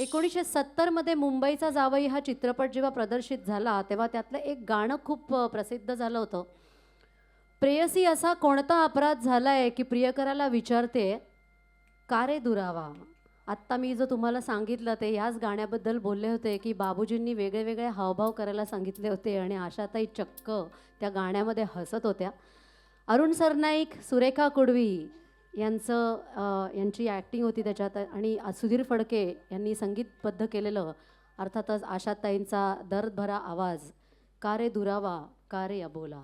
1970 मध्ये मुंबईचा जावई हा चित्रपट जेव्हा प्रदर्शित झाला तेव्हा त्यातलं एक गाणं खूप प्रसिद्ध झालं होतं. प्रेयसी असा कोणता अपराध झालाय की प्रियकराला विचारते का रे दुरावा. आत्ता मी जो तुम्हाला सांगितलं ते याच गाण्याबद्दल बोलले होते की बाबूजींनी वेगळे वेगळे हावभाव करायला सांगितले होते आणि आशाताई चक्क त्या गाण्यामध्ये हसत होत्या. अरुण सरनाईक, सुरेखा कुडवी यांची ॲक्टिंग होती त्याच्यात आणि सुधीर फडके यांनी संगीतबद्ध केलेलं अर्थातच आशाताईंचा दर्द भरा आवाज का रे दुरावा का रे अबोला.